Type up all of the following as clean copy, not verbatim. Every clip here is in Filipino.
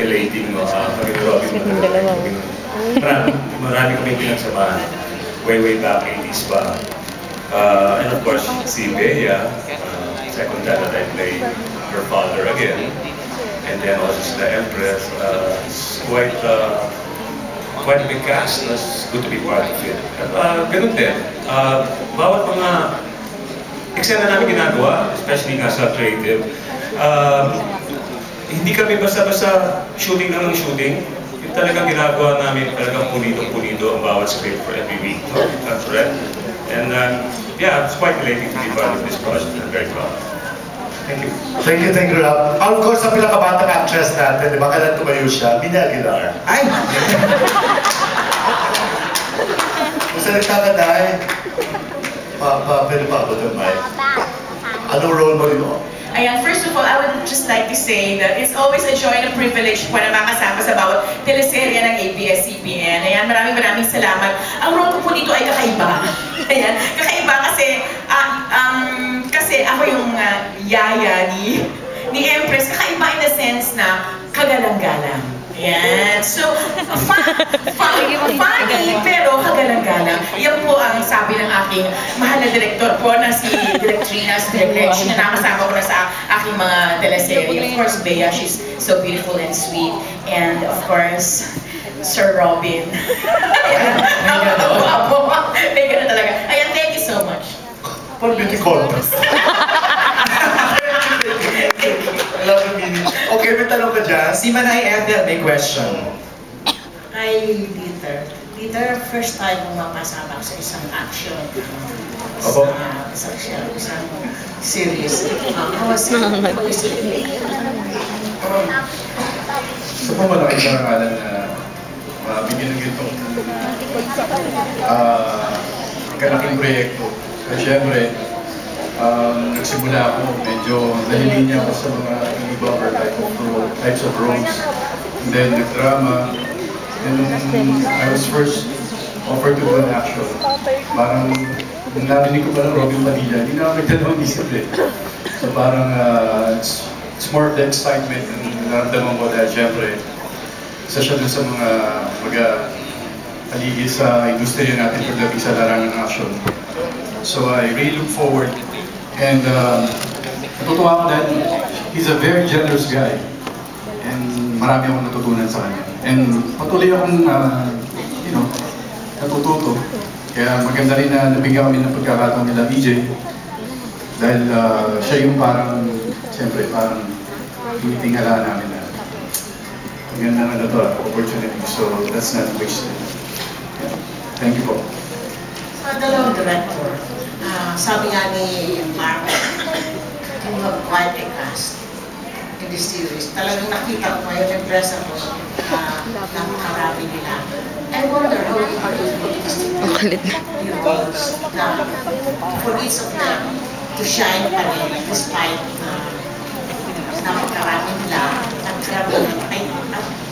relating, no? Kami ni Robin, marami kami pinagsamahan. Way back 80s pa. And of course, si Bea, second time that I played her father again. And then also the Empress. It's quite a big cast. It's good to be part of it. Ganun din. Bawat mga eksena namin ginagawa, especially nga sa creative, hindi kami basta-basta shooting lang ng shooting. Yung talagang ginagawa namin, talagang pulido ang bawat script for every week. That's correct. And yeah, it's quite relating to be part of this project. I'm very proud. Thank you. Thank you, Rob. Of course, sa pinakabatang actress natin, di ba, kailan tumayo siya? Mina Aguilar. Ay! Masalita ka, Day. Pwede pa ako doon, Mike. Anong role mo rin mo? Ayan, first of all, I would just like to say that it's always a joy and a privilege po na makasama sa bawat teleserye ng ABS-CBN. Ayan, maraming salamat. Ang role ko po dito ay kakaiba. Ayan, kakaiba kasi ako yung yaya ni Empress. Kakaiba in the sense na kagalang-galang. Ayan. So, funny pero kagalang-galang. Yan po ang sabi ng aking mahal na direktor po na si Direk Trina, si Direk Reg, na nakasama ko na sa aking mga teleserye. Of course, Bea, she's so beautiful and sweet. And of course, Sir Robin. Ayan. May gano'n talaga. Ayan, thank you so much. Paul beauty contest. I love the meaning. Okay, may tanong ka dyan. Si Manay Ethel may question. Kay Dieter. Dieter, first time mo makasama sa isang action. Sa isang series. How was it? Gusto po malaking karangalan na mabigyan ng itong kalaking proyekto. Kasi syempre, nagsimula ako, medyo nalilinya ako sa mga ibang types of roles. And then nag-drama. And I was first offered to do an action. Parang narinig ko pa ng Robin Padilla, hindi na ako nagdalawang isip eh. So parang it's more of the excitement and naramdaman ko dahil syempre, isa siya dun sa mga mag-aligi sa industriya natin pagdating sa larangan ng action. So I really look forward. And natutuwa ko dahil he's a very generous guy. And marami akong natutunan sa kanya. And patuloy akong, natututo. Kaya maganda rin na nabigyan kami ng pagkakataon nila BJ. Dahil siya yung parang, siyempre, parang tinitingala namin na maganda na ito, opportunity. So that's not wasted. Yeah. Thank you po. Sa dalawang director, sabi nga ni Mark, you have quite a cast in this series. Talagang nakita ko ngayon, impress ako na makarami nila. I wonder how you are able to distribute your roles for each of them to shine pa rin despite na makarami nila at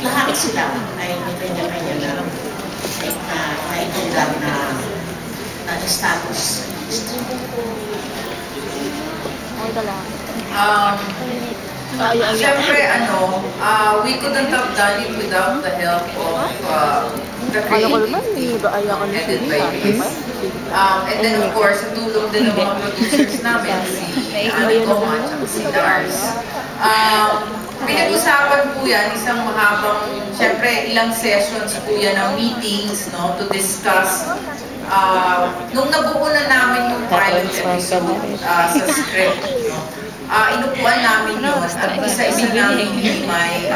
lahat sila ay may kanya-kanya na naitulad na status. Siyempre, we couldn't have done it without the help of the creative team headed by Chris. And then of course, sa tulong din ng mga producers namin, si Annie Coman at si Dars. Pinag-usapan po yan, isang mahabang, siyempre ilang sessions po yan ng meetings, no, to discuss. Nung nabuo na namin yung pilot episode sa script, no, inupuan namin yun at isa-isa namin may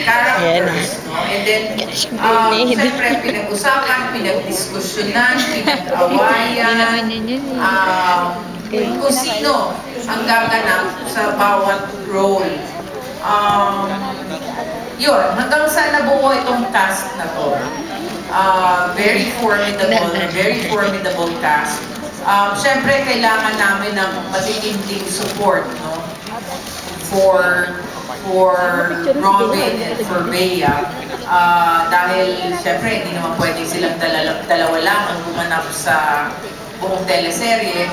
characters, no? And then, siyempre, pinag-usapan, pinag-diskusyonan, pinag-awayan, kung sino ang gaganap sa bawat role. Yun, hanggang saan nabuo itong cast na to. Very formidable cast. Siyempre, kailangan namin ng matitinding support, no? For Robin and for Bea. Dahil, siyempre, hindi naman pwede silang dalawa lang ang gumanap sa buong teleserye.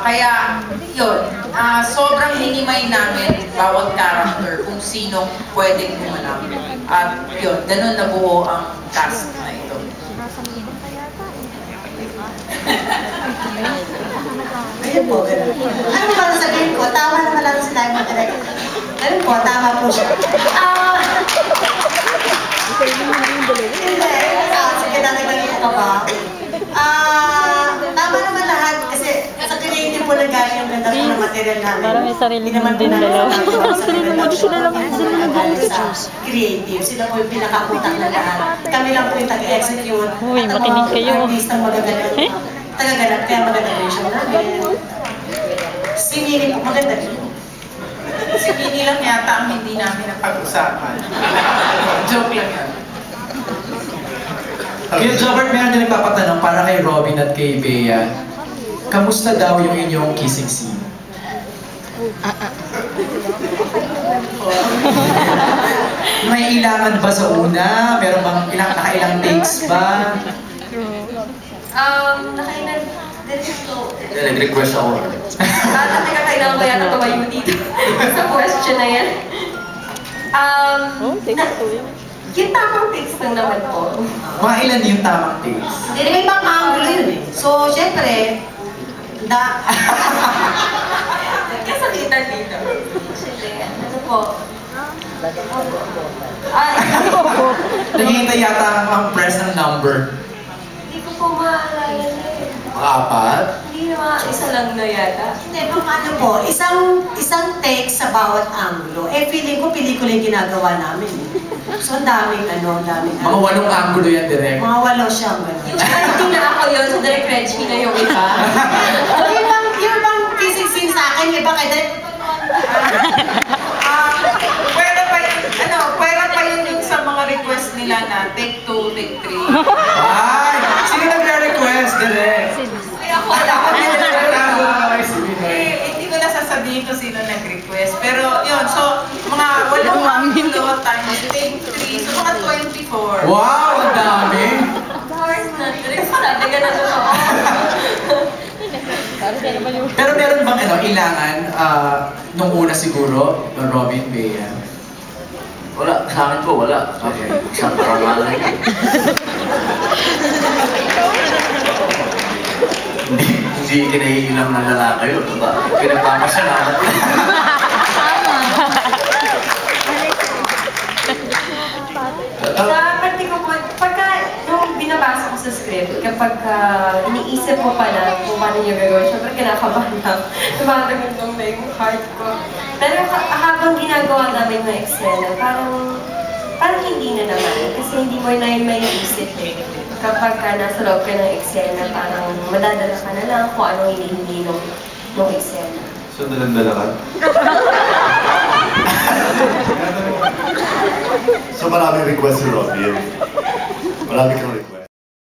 Kaya yun, sobrang hinimay namin bawat character kung sinong pwedeng gumanap. At yun, ganun nabuo ang cast na ito. Ayun po, ganun. Ano ba sabihin ko? Tama naman lang sinabi mo talaga. Ayun po, tama po siya. Hindi, sige natin magiging ka ba? Tama naman lahat kasi sa creative po nag-galing yung ganda po ng material namin. Parang may sarili naman din dalawa. Sarili mo, sila lang creative. Sila po yung pinakaputak na lahat. Kami lang po yung tag-execute. Uy, makinig kayo. At ang mga artistang magagaling. Tagaganap, kaya maganda rin siya namin. Si Mini po, maganda rin. Si Minnie lang yata ang hindi namin napag-usapan. Joke lang yan. Kaya Jobert, meron din nagpapatanong para kay Robin at kay Bea. Kamusta daw yung inyong kissing scene? May ilangan ba sa una? Meron bang nakailang takes ba? Nakailan dito. Nag-request ako. Teka, kailangan ko yata tumayo dito sa question na yan. Yung tamang takes lang naman po. Mga ilan yung tamang takes? Hindi naman ibang angulo yun eh. So, syempre, Kasakitan dito. Sige, ano po? Naghihintay yata ang press ng number. Hindi ko po maalala eh. Apat? Hindi naman, isa lang na yata. hindi, mga ano po, isang take sa bawat angulo. Eh, feeling ko pelikula yung ginagawa namin. So, ang daming Mga 8 angulo yan direct. Mga 8 siyang gano'n. Hindi na ako yun, so Direk Reggie na yung iba. Yung bang kissing scene sa akin, iba kay Direk. Pwera pa yun yung sa mga request nila na take 2, take 3. Ay! Sino nagre-request direct? Ay, ako wala ko hindi ko na sasabihin kung sino nag-request. Pero yun, so mga 8 angulo times take 3, so mga 24. Wow! Ang dami! Hours na, Direk, sabi ka na doon ako. Pero meron bang ilangan nung una siguro, Robin, Bea? Wala, sa akin po, wala. Okay. Isang paralan lang. Hindi kinaiilang ng lalaki yun. Diba? Pinagpapasalamat. Sa parte ko po, pagka nung binabasa ko sa script, kapag iniisip ko pala kung paano niya gagawin, syempre kinakabahan na, tumatagandong na yung heart ko. Pero habang ginagawa namin ng eksena, parang hindi na naman, kasi hindi mo na yung may isip eh. Kapag nasa loob ka ng eksena, parang madadala ka na lang kung anong hinihingi ng eksena. So, dalang-dala ka? So maraming request si Robin. Marami kang request.